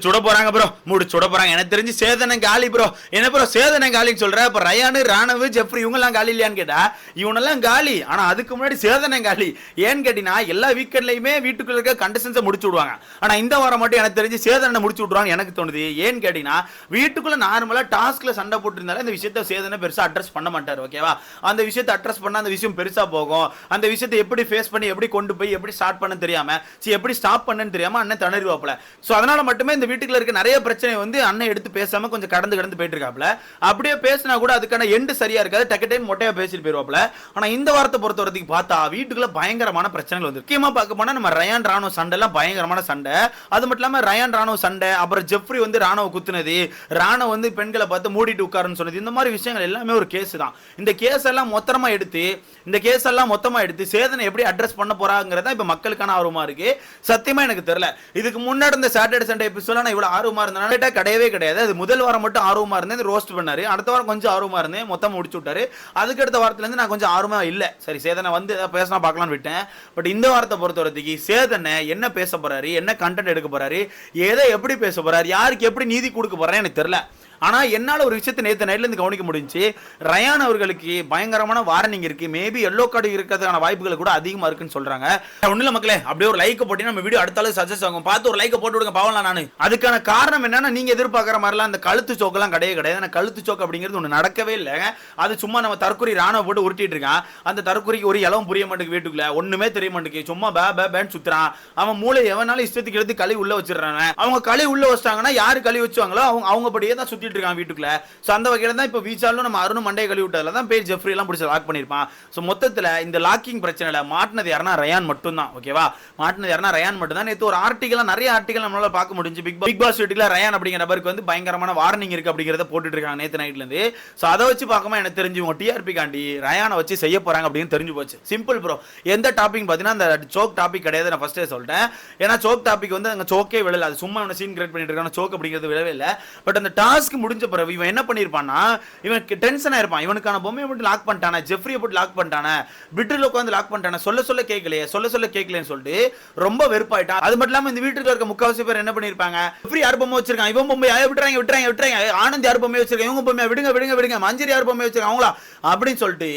சுட போறாங்க ப்ரோ, சுட போறாங்க. எனக்கு தெரிஞ்சு சேதனை காலி ப்ரோ. என்ன ப்ரோ சேதனை காலின்னு சொல்ற? இப்ப ரயானு, ராணவ், ஜெஃப்ரி இவங்கெல்லாம் காலி இல்லையான்னு கேட்டா இவனெல்லாம் காலி. ஆனா அதுக்கு முன்னாடி சேதனை காலி. ஏன்னு கேட்டீங்கன்னா எல்லா வீக்கெண்ட்லயுமே வீட்டுக்குள்ள இருக்க கண்டஸ்டன்ஸை முடிச்சு விடுவாங்க. ஆனா இந்த வாரம் மட்டும் எனக்கு தெரிஞ்சு சேதனை முடிச்சு விடுவாங்க எனக்கு தோணுது. ஏன்னு கேட்டீங்கன்னா வீட்டுக்குள்ள நார்மலா டாஸ்க்ல சண்டை போட்டு இருந்தாலும் இந்த விஷயத்தை சேதனை பெருசா அட்ரஸ் பண்ண மாட்டாரு. ஓகேவா? அந்த விஷயத்தை அட்ரஸ் பண்ணா அந்த விஷயம் பெருசா போகும். அந்த விஷயத்தை எப்படி ஃபேஸ் பண்ணி எப்படி கொண்டு போய் எப்படி ஸ்டார்ட் பண்ண தெரியாம எப்படி ஸ்டாப் பண்ணன்னு தெரியாம அண்ணன் திணறுவாப்ல. சோ அதனால மட்டுமே இந்த வீட்டுக்குள்ள இருக்க நிறைய பிரச்சனை வந்து அண்ணன் எடுத்து பேசாம கொஞ்சம் கடந்து போயிட்டு இருக்காப்ல. அப்படியே பேசினா கூட அதுக்கான எண்டு சரியா இருக்காது. டக்கு டைம் மொட்டையா பேசிட்டு போயிருவாப்ல. ஆனா இந்த வாரத்தை பொறுத்த வரைக்கும் பார்த்தா வீட்டுக்குள்ள பயங்கரமான பிரச்சனைகள் வந்து முக்கியமா பார்க்க போனா நம்ம ரயான் ராணுவ சண்டை எல்லாம் பயங்கரமான சண்டை. அது மட்டும் இல்லாம ரயான் ராணுவ சண்டை, அப்புறம் ஜெஃப்ரி வந்து ராணுவ குத்துனது, ராணுவ வந்து பெண்களை பார்த்து மூடிட்டு உட்காருன்னு சொன்னது, இந்த மாதிரி விஷயங்கள் எல்லாமே ஒரு கேஸ் தான். இந்த கேஸ் எல்லாம் மொத்தமா எடுத்து சேதனை எப்படி அட்ரஸ் பண்ண போறாங்கிறதா இப்ப மக்களுக்கான ஆர்வமா இருக்கு. சத்தியமா எனக்கு தெரியல. இதுக்கு முன்னாடி இந்த சாட்டர்டே சண்டே எபிசோட்ல நான் இவ்வளவு ஆர்வமா இருந்தேன் கிடையவே கிடையாது. அது முதல் வாரம் மட்டும் ஆர்வமா இருந்தேன், ரோஸ்ட் பண்ணாரு. அடுத்த வாரம் கொஞ்சம் ஆர்வமா இருந்தேன், மொத்தம் முடிச்சு விட்டாரு. அதுக்கு அடுத்த வாரத்துல இருந்து நான் கொஞ்சம் ஆர்வமா இல்ல. சரி சேதனை வந்து பேசினா பார்க்கலாம்னு விட்டேன். பட் இந்த வாரத்தை பொறுத்த வரைக்கும் சேதனை என்ன பேச போறாரு, என்ன கண்டென்ட் எடுக்க போறாரு, எதை எப்படி பேச போறாரு, யாருக்கு எப்படி நீதி கொடுக்க போறாரு எனக்கு தெரியல. ஆனா என்னால ஒரு விஷயத்தை நேற்று நைட்ல இருந்து கவனிக்க முடிஞ்சு, ரயான் அவர்களுக்கு பயங்கரமான வார்னிங் இருக்கு. மேபி எல்லோ கார்டு இருக்கிறதுக்கான வாய்ப்புகள் கூட அதிகமா இருக்குன்னு சொல்றாங்க. ஒண்ணுல மக்களே அப்படியே ஒரு லைக் போட்டு நம்ம வீடியோ அடுத்த அளவு சஜஸ்ட் ஆகும், பார்த்து ஒரு லைக் போட்டு விடுங்க பாவலாம். நானு அதுக்கான காரணம் என்னன்னா நீங்க எதிர்பார்க்கிற மாதிரிலாம் அந்த கழுத்து சோக்கெல்லாம் கிடையாது. கழுத்து சோக்கு அப்படிங்கிறது ஒண்ணு நடக்கவே இல்லை. அது சும்மா நம்ம தற்கொலை ராணுவ போட்டு உருட்டிட்டு இருக்கான். அந்த தற்கொலைக்கு ஒரு இளவும் புரிய மாட்டேங்குது, வீட்டுக்குள்ள ஒண்ணுமே தெரிய மாட்டேங்குது, சும்மா பேன்னு சுத்துறான். அவன் மூளை எவனாலும் இஷ்டத்துக்கு எடுத்து களி உள்ள வச்சிடறாங்க. அவங்க களி உள்ள வச்சிட்டாங்கன்னா யாரு களி வச்சுவாங்களோ அவங்க படியே தான் சுத்தி வீட்டுக்குள்ள. சோ அந்த வகையில தான் இப்ப வீச்சாலும் நம்ம அருண் மண்டைய கழுவி விட்டதுல தான் பேர் ஜெஃப்ரி எல்லாம் பிடிச்சு லாக் பண்ணிருப்பான். சோ மொத்தத்துல இந்த லாக்கிங் பிரச்சனையில மாட்டினது யாருன்னா ரயான் மட்டும் தான். ஓகேவா? மாட்டினது யாருன்னா ரயான் மட்டும் தான். நேத்து ஒரு ஆர்டிகல், நிறைய ஆர்டிகல் நம்மளால பார்க்க முடிஞ்சு. பிக் பாஸ் வீட்டுல ரயான் அப்படிங்கிற நபருக்கு வந்து பயங்கரமான வார்னிங் இருக்கு அப்படிங்கறத போட்டுட்டு இருக்காங்க நேத்து நைட்ல இருந்து. சோ அதை வச்சு பார்க்கும்போது எனக்கு தெரிஞ்சு உங்க டிஆர்பி காண்டி ரயானை வச்சு செய்ய போறாங்க அப்படின்னு தெரிஞ்சு போச்சு. Simple bro. எந்த டாபிக் பாத்தீங்கன்னா அந்த சோக் டாபிக் கிடையாது. நான் ஃபர்ஸ்டே சொல்லிட்டேன். ஏன்னா சோக் டாபிக் வந்து அங்க சோக்கே விழல. அது சும்மா சீன் கிரியேட் பண்ணிட்டு இருக்கான. சோக் அப்படிங்கிறது விழவே இல்லை. பட் அந்த டாஸ்க் முடிஞ்ச பிறகு இவன் என்ன பண்ணிருப்பான்னா, இவன் டென்ஷன் ஆயிருப்பான். இவனுக்கான பொம்மையை போட்டு லாக் பண்ணிட்டானே, ஜெஃப்ரியை போட்டு லாக் பண்ணிட்டானே, பிட்ல உட்காந்து லாக் பண்ணிட்டானே, சொல்ல கேட்கலைன்னு சொல்லிட்டு ரொம்ப வெறுப்பாயிட்டான். அது மட்டும் இல்லாம இந்த வீட்டுல இருக்க முக்காவாசி பேர் என்ன பண்ணிருப்பாங்க, ஜெஃப்ரி யார் பொம்மை வச்சிருக்கான், இவன் பொம்மை விட்டுறாங்க, ஆனந்த் யார் பொம்மை வச்சிருக்காங்க, இவங்க பொம்மையை விடுங்க, மஞ்சரி யார் பொம்மை வச்சிருக்காங்க அவங்களா அப்படின்னு சொல்லிட்டு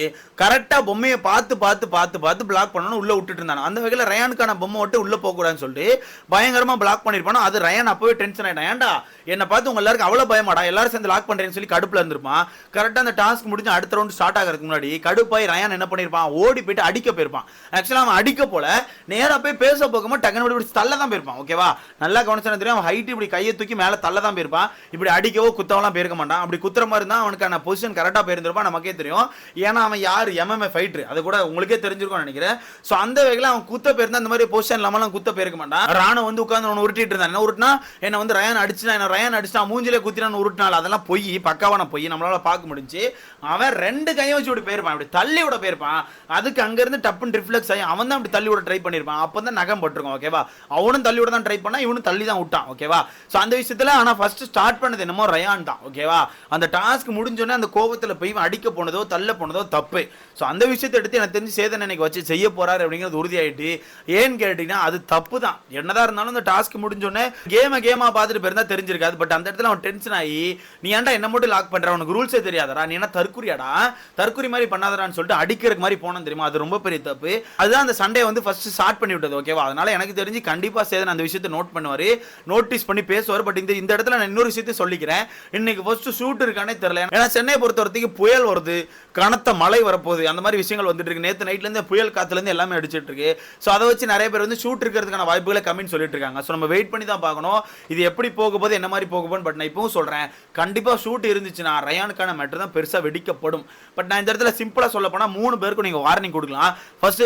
கரெக்டா பொம்மையை பார்த்து பிளாக் பண்ணணும் உள்ள விட்டுட்டு இருந்தாங்க. அந்த வகையில ரயானுக்கான பொம்மை மட்டும் உள்ள போக கூடாதுன்னு சொல்லிட்டு பயங்கரமா பிளாக் பண்ணிருப்பானோ. அது ரயான் அப்பவே டென்ஷன் ஆயிட்டான். ஏன்டா என்ன பார்த்து உங்க எல்லாருக்கும் அவ்வளவு பயமாடா, எல்லாரும் சேர்ந்து லாக் பண்றேன்னு சொல்லி கடுப்புல இருந்திருப்பான். கரெக்டா அந்த டாஸ்க் முடிஞ்சு அடுத்த ரவுண்ட் ஸ்டார்ட் ஆகிறதுக்கு முன்னாடி கடுப்பாய் ரயான் என்ன பண்ணிருப்பான், ஓடி போயிட்டு அடிக்க போயிருப்பான். ஆக்சுவலா அவன் அடிக்க போல நேரா போய் பேச போகும்போது டக்குனு தள்ள தான் போயிருப்பான். ஓகேவா? நல்லா கவனிச்சா தெரியும். அவன் ஹைட் இப்படி கையை தூக்கி மேல தள்ள தான் போயிருப்பான். இப்படி அடிக்கவோ குத்தவெல்லாம் போயிருக்க மாட்டான். அப்படி குத்துற மாதிரி தான் அவனுக்கான பொசிஷன் கரெக்டா போயிருந்திருப்பான். நமக்கே தெரியும். ஏன்னா அவன் யார் MMA ஃபைட்டர், அது கூட உங்களுக்கே தெரிஞ்சிருக்கும் நினைக்கிறேன். சோ அந்த வகையில அவன் குத்த போயிருந்தா அந்த மாதிரி பொசிஷன் இல்லாமலாம் குத்த போயிருக்க மாட்டான். ராணுவ வந்து உட்கார்ந்து அவன் உருட்டிட்டு இருந்தான். என்ன உருட்டினா என்ன வந்து ரயான் அடிச்சுனா மூஞ்சிலே குத்தினான் உருட்டினால அதெல்லாம் போய் பக்காவான போய் நம்மளால பார்க்க முடிஞ்சு. அவன் ரெண்டு கையை வச்சு விட்டு போயிருப்பான், அப்படி தள்ளி விட போயிருப்பான். அதுக்கு அங்க இருந்து டப்புன்னு ரிஃப்ளெக்ஸ் ஆகி அவன் தான் அப்படி தள்ளி விட ட்ரை பண்ணிருப்பான். அப்பதான் நகம் போட்டிருக்கும். ஓகேவா? அவனும் தள்ளி விட தான் ட்ரை பண்ணா, இவனும் தள்ளி தான் விட்டான். ஓகேவா? சோ அந்த விஷயத்துல ஆனா ஃபர்ஸ்ட் ஸ்டார்ட் பண்ணது என்னமோ ரயான் தான். ஓகேவா? அந்த டாஸ்க் முடிஞ்சோடனே அந்த கோபத்துல போய் அடிக்க போனதோ தள்ள போனதோ தப்பு. சோ அந்த விஷயத்தை எடுத்து எனக்கு தெரிஞ்சு சேதன் இன்னைக்கு வச்சு செய்ய போறாரு அப்படிங்கிறது உறுதியாயிட்டு. ஏன்னு கேட்டீங்கன்னா அது தப்பு தான். என்னதான் இருந்தாலும் அந்த டாஸ்க் முடிஞ்சோடனே கேமா பார்த்துட்டு போயிருந்தா தெரிஞ்சிருக்காது. பட் அந்த இடத்துல அவன் டென்ஷன் ஆகி நீ ஏன்டா என்ன மட்டும் லாக் பண்ற, உனக்கு ரூல்ஸே தெரியாதடா, நீ என்ன தற்குறியாடா, தற்குறி மாதிரி பண்ணாதடான்னு சொல்லிட்டு அடிக்கிறதுக்கு மாதிரி போனோம் தெரியுமா? அது ரொம்ப பெரிய தப்பு. அதுதான் அந்த சண்டே வந்து ஃபர்ஸ்ட் ஸ்டார்ட் பண்ணி விட்டது. ஓகேவா? அதனால எனக்கு தெரிஞ்சு கண்டிப்பா சேதன் அந்த விஷயத்தை நோட் பண்ணுவாரு, நோட்டீஸ் பண்ணி பேசுவார். பட் இந்த இடத்துல நான் இன்னொரு விஷயத்தை சொல்லிக்கிறேன். இன்னைக்கு ஃபர்ஸ்ட் ஷூட் இருக்கானே தெரியல. ஏன்னா சென்னை பொறுத்த வரைக்கும் புயல் வருது, கனத்த மழை வரப்போகுது, அந்த மாதிரி விஷயங்கள் வந்துட்டு இருக்கு. நேற்று நைட்ல இருந்து புயல் காத்துல இருந்து எல்லாமே அடிச்சிட்டு இருக்கு. சோ அதை வச்சு நிறைய பேர் வந்து ஷூட் இருக்கிறதுக்கான வாய்ப்புகளை கம்மின்னு சொல்லிட்டு இருக்காங்க. சோ நம்ம வெயிட் பண்ணி தான் பார்க்கணும் இது எப்படி போக போது, என்ன மாதிரி போக போகுது. பட் நான் இப்பவும் சொல்றேன், கண்டிப்பா ஷூட் இருந்துச்சுன்னா ரயானுக்கான மேட்டர் தான் பெருசா வெடிக்கப்படும். பட் நான் இந்த இடத்துல சிம்பிளா சொல்ல போனா 3 பேருக்கு நீங்க வார்னிங் கொடுக்கலாம். ஃபர்ஸ்ட்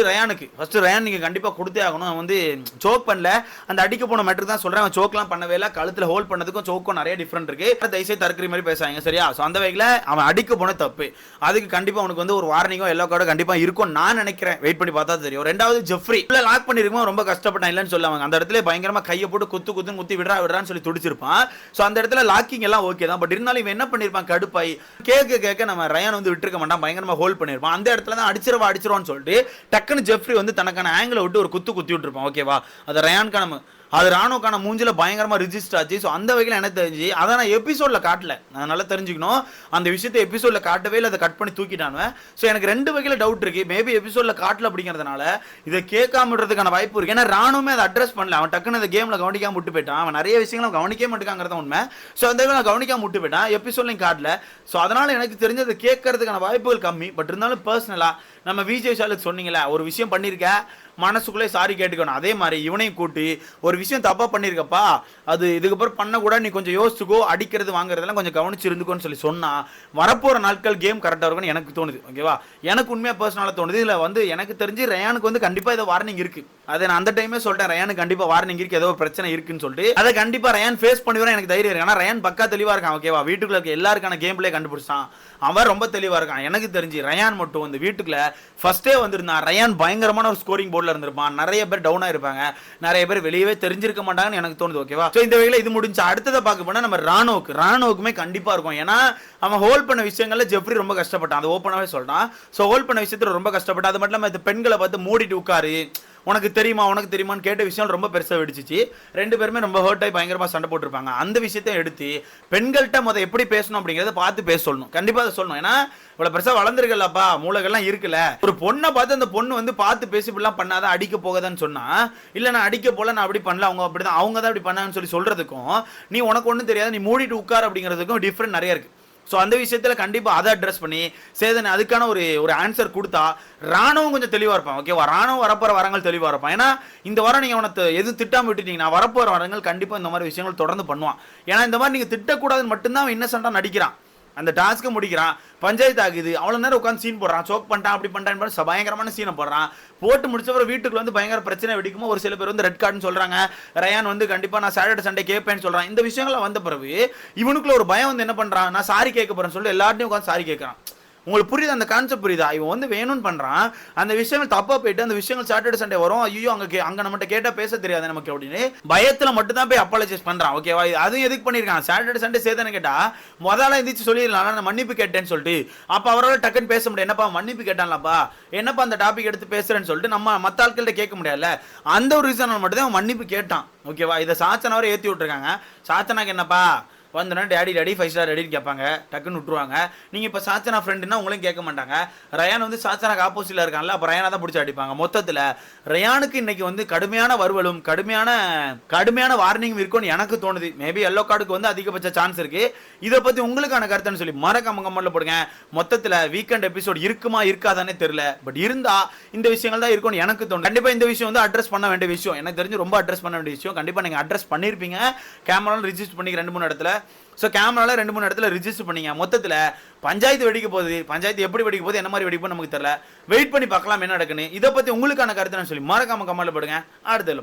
ரயான் நீங்க கண்டிப்பா கொடுத்தே ஆகணும். அவன் வந்து சோக் பண்ணல, அந்த அடிக்க போன மேட்டர் தான் சொல்றேன். அவன் சோக்லாம் பண்ணவே இல்லை, கழுத்துல ஹோல்ட் பண்ணதுக்கும் சோக்கும் நிறைய டிஃபரெண்ட் இருக்கு. தயவுசெய்து தற்கொலை மாதிரி பேசாங்க, சரியா? சோ அந்த வகையில அவன் அடிக்க போன தப்பு. அதுக்கு கண்டிப்பா உனக்கு வந்து ஒரு வார்னிங்கோ எல்லோ கார்டோ கண்டிப்பா இருக்கும் நான் நினைக்கிறேன். வெயிட் பண்ணி பார்த்தா தெரியும். ரெண்டாவது ஜெஃப்ரி லாக் பண்ணிருக்கோம், ரொம்ப கஷ்டப்பட்டான் இல்லன்னு சொல்லுவாங்க. அந்த இடத்துல பயங்கரமா கையை போட்டு குத்தி விடுறான்னு சொல்லி துடிச்சிருப்பான். சோ அந்த இடத்துல லாக்கிங் எல்லாம் ஓகே தான். பட் இருந்தாலும் இவன் என்ன பண்ணிருப்பான், கடுப்பாய் கேட்க நம்ம ரயான் வந்து விட்டுருக்க மாட்டான், பயங்கரமா ஹோல்ட் பண்ணிருப்பான். அந்த இடத்துல தான் அடிச்சிருவான்னு சொல்லிட்டு டக்குன்னு ஜெஃப்ரி வந்து தனக்கான ஆங்கிள் விட்டு ஒரு குத்தி விட்டுருப்பான். ஓகேவா? அது ரயானுக்கான அது ராணுக்கான மூஞ்சில பயங்கரமா ரிஜிஸ்டர் ஆச்சு. ஸோ அந்த வகையில் எனக்கு தெரிஞ்சு அதை நான் எபிசோட்ல காட்டல, நான் நல்லா தெரிஞ்சுக்கணும். அந்த விஷயத்தை எபிசோட்ல காட்டவே இல்லை, அதை கட் பண்ணி தூக்கிட்டானுவேன். ஸோ எனக்கு 2 வகையில் டவுட் இருக்கு. மேபி எபிசோட்ல காட்டல அப்படிங்கிறதுனால இதை கேட்காம விடுறதுக்கான வாய்ப்பு இருக்கு. ஏன்னா ராணுமே அதை அட்ரஸ் பண்ணல, அவன் டக்குன்னு அந்த கேம்ல கவனிக்காம விட்டு போயிட்டான். அவன் நிறைய விஷயங்களை கவனிக்க மாட்டேங்கிறத உண்மை. ஸோ அந்த நான் கவனிக்காம விட்டு போயிட்டான், எபிசோட்லையும் காட்டல. ஸோ அதனால எனக்கு தெரிஞ்சது கேட்கறதுக்கான வாய்ப்புகள் கம்மி. பட் இருந்தாலும் பர்சனலா நம்ம விஜய் சாலுக்கு சொன்னீங்களா, ஒரு விஷயம் பண்ணியிருக்க மனசுக்குள்ளே சாரி கேட்டுக்கணும். அதே மாதிரி இவனையும் கூட்டி ஒரு விஷயம் தப்பா பண்ணியிருக்கப்பா, அது இதுக்கப்புறம் பண்ணக்கூடாது, நீ கொஞ்சம் யோசிச்சுக்கோ, அடிக்கிறது வாங்குறதெல்லாம் கொஞ்சம் கவனிச்சு இருந்துக்கோன்னு சொல்லி சொன்னா வரப்போற நாட்கள் கேம் கரெக்டாக இருக்கும்னு எனக்கு தோணுது. ஓகேவா, எனக்கு உண்மையாக பர்சனலாக தோணுது. இதில் எனக்கு தெரிஞ்சு ரயானுக்கு கண்டிப்பாக ஏதோ வார்னிங் இருக்கு. அதை நான் அந்த டைமே சொல்லிட்டேன், ரயானுக்கு கண்டிப்பாக வார்னிங் இருக்கு, ஏதோ ஒரு பிரச்சனை இருக்குன்னு சொல்லிட்டு அதை கண்டிப்பாக ரயான் ஃபேஸ் பண்ணிவர எனக்கு தைரியம் இருக்கு. ஆனால் ரயான் பக்கா தெளிவாக இருக்கான். ஓகேவா, வீட்டுக்குள்ள இருக்க எல்லாருக்கான கேம் பிளே கண்டுபிடிச்சான், அவன் ரொம்ப தெளிவாக இருக்கான். எனக்கு தெரிஞ்சு ரயான் மட்டும் வந்து வீட்டுக்குள்ள ஃபர்ஸ்டே வந்திருந்தான். ரயான் பயங்கரமான ஒரு ஸ்கோரிங் போர்டில் இருந்திருப்பான். நிறைய பேர் டவுனா இருப்பாங்க, நிறைய பேர் வெளியவே தெரிஞ்சிருக்க மாட்டாங்கன்னு எனக்கு தோணுது. ஓகேவா, சோ இந்த வகையில இது முடிஞ்சு அடுத்ததை பார்க்க போனா நம்ம ராணுவுக்குமே கண்டிப்பா இருக்கும். ஏன்னா அவன் ஹோல்ட் பண்ண விஷயங்கள்ல ஜெஃப்ரி ரொம்ப கஷ்டப்பட்டான், அது ஓப்பனாவே சொல்றான். சோ ஹோல்ட் பண்ண விஷயத்துல ரொம்ப கஷ்டப்பட்டான். அது மட்டும் இல்லாம பெண்களை பார்த்து மூடிட்டு உட்காரு, உனக்கு தெரியுமான்னு கேட்ட விஷயம் ரொம்ப பெருசாக வெடிச்சிச்சு. 2 பேருமே ரொம்ப ஹர்ட் ஆகி பயங்கரமாக சண்டை போட்டிருப்பாங்க. அந்த விஷயத்தை எடுத்து பெண்கள்கிட்ட எப்படி பேசணும் அப்படிங்கிறத பார்த்து பேச சொல்லணும், கண்டிப்பாக அதை சொல்லணும். ஏன்னா இவ்வளோ பெருசாக வளர்ந்துருக்கலப்பா, மூளைகள்லாம் இருக்குல்ல, ஒரு பொண்ணை பார்த்து அந்த பொண்ணு பார்த்து பேசி இப்படிலாம் பண்ணாதான் அடிக்க போகதான்னு சொன்னா, இல்லை நான் அடிக்க போல, நான் அப்படி பண்ணல, அவங்க தான் அப்படி பண்ணாங்கன்னு சொல்லி சொல்றதுக்கும், நீ உனக்கு ஒன்றும் தெரியாது, நீ மூடிட்டு உட்கார் அப்படிங்கிறதுக்கும் டிஃப்ரெண்ட் நிறைய இருக்கு. ஸோ அந்த விஷயத்தில் கண்டிப்பாக அதை அட்ரஸ் பண்ணி சேதன் அதுக்கான ஒரு ஆன்சர் கொடுத்தா ராணுவம் கொஞ்சம் தெளிவாக இருப்பான். ஓகேவா, ராணுவம் வரப்போகிற வரங்கள் தெளிவாக இருப்பான். ஏன்னா இந்த வாரம் நீங்கள் அவனை எது திட்டாமல் விட்டுட்டீங்கன்னா வரப்போகிற வரங்கள் கண்டிப்பாக இந்த மாதிரி விஷயங்கள் தொடர்ந்து பண்ணுவான். ஏன்னா இந்த மாதிரி நீங்கள் திட்டக்கூடாதுன்னு மட்டும்தான் அவன் இன்னசென்ட்டாக நடிக்கிறான், அந்த டாஸ்க்கை முடிக்கிறான், பஞ்சாயத்து ஆகுது, அவ்வளோ நேரம் உட்காந்து சீன் போடுறான், சோக் பண்ணிட்டான், அப்படி பண்ணிட்டான், பயங்கரமான சீனை போடுறான். போட்டு முடிச்சப்பறம் வீட்டுக்குள்ள பயங்கர பிரச்சனை வெடிக்குமோ ஒரு சில பேர் ரெட் கார்டுன்னு சொல்றாங்க. ரயான் கண்டிப்பா நான் சாட்டர்டே சண்டே கேட்பேன்னு சொல்றான். இந்த விஷயங்கள்லாம் வந்த பிறகு இவனுக்குள்ள ஒரு பயம் என்ன பண்றான், நான் சாரி கேட்க போறேன்னு சொல்லி எல்லார்ட்டையும் உட்காந்து சாரி கேட்கறான். உங்களுக்கு புரியுது அந்த கான்செப்ட் புரியுதா? இவன் வேணும்னு பண்றான், அந்த விஷயங்கள் தப்பா போயிட்டு அந்த விஷயங்கள் சாட்டர்டே சண்டே வரும், ஐயோ அங்க நம்மகிட்ட கேட்டா பேச தெரியாது நமக்கு அப்படின்னு பயத்துல மட்டும் தான் போய் அப்பாலஜைஸ் பண்றான். ஓகேவா, அதுவும் எதுக்கு பண்ணிருக்கான், சாட்டர்டே சண்டே சேதனை கேட்டா முதல்ல எந்திரிச்சு சொல்லிடலாம் நான் மன்னிப்பு கேட்டேன்னு சொல்லிட்டு. அப்ப அவரால் டக்குன்னு பேச முடியாது, என்னப்பா மன்னிப்பு கேட்டான்லப்பா, என்னப்பா அந்த டாபிக் எடுத்து பேசுறேன்னு சொல்லிட்டு நம்ம மத்த ஆட்கள்கிட்ட கேட்க முடியாதுல்ல. அந்த ஒரு ரீசன் மட்டும் தான் மன்னிப்பு கேட்டான். ஓகேவா, இதை சாச்சனாவரை ஏற்றி விட்டுருக்காங்க. சாச்சனாக்கு என்னப்பா வந்தோன்னா டேடி 5 ஸ்டார் ரெடின்னு கேட்பாங்க, டக்குன்னு விட்டுருவாங்க. நீங்கள் இப்போ சாச்சனா ஃப்ரெண்டுன்னா உங்களையும் கேட்க மாட்டாங்க. ரயான் சாச்சனாக்கு ஆப்போசிட்டில் இருக்கான்ல, அப்போ ரயானா தான் பிடிச்சி அடிப்பாங்க. மொத்தத்தில் ரயானுக்கு இன்னைக்கு கடுமையான வருவலும் கடுமையான வார்னிங்கும் இருக்கும்னு எனக்கு தோணுது. மேபி எல்லோ கார்டுக்கு அதிகபட்ச சான்ஸ் இருக்கு. இதை பற்றி உங்களுக்கான கருத்துன்னு சொல்லி மறக்காம கமெண்ட்ல போடுங்க. மொத்தத்தில் வீக்கெண்ட் எபிசோட் இருக்குமா இருக்காதானே தெரியல, பட் இருந்தா இந்த விஷயங்கள் தான் இருக்கும்னு எனக்கு தோணும். கண்டிப்பாக இந்த விஷயம் அட்ரஸ் பண்ண வேண்டிய விஷயம், எனக்கு தெரிஞ்சு ரொம்ப அட்ரஸ் பண்ண வேண்டிய விஷயம். கண்டிப்பாக நீங்கள் அட்ரஸ் பண்ணியிருப்பீங்க, கேமராவில் ரிஜிஸ்டர் பண்ணி 2-3 இடத்துல. ஸோ கேமராவில் 2-3 இடத்துல ரிஜிஸ்டர் பண்ணீங்க. மொத்தத்தில் பஞ்சாயத்து வெடிக்க போகுது, பஞ்சாயத்து எப்படி வெடிக்க போகுது, என்ன மாதிரி வெடிப்போம் நமக்கு தெரியல. வெயிட் பண்ணி பார்க்கலாம் என்ன நடக்குன்னு. இதை பற்றி உங்களுக்கான கருத்துன்னு சொல்லி மறக்காம கமெண்ட்ல போடுங்க. அடுத்த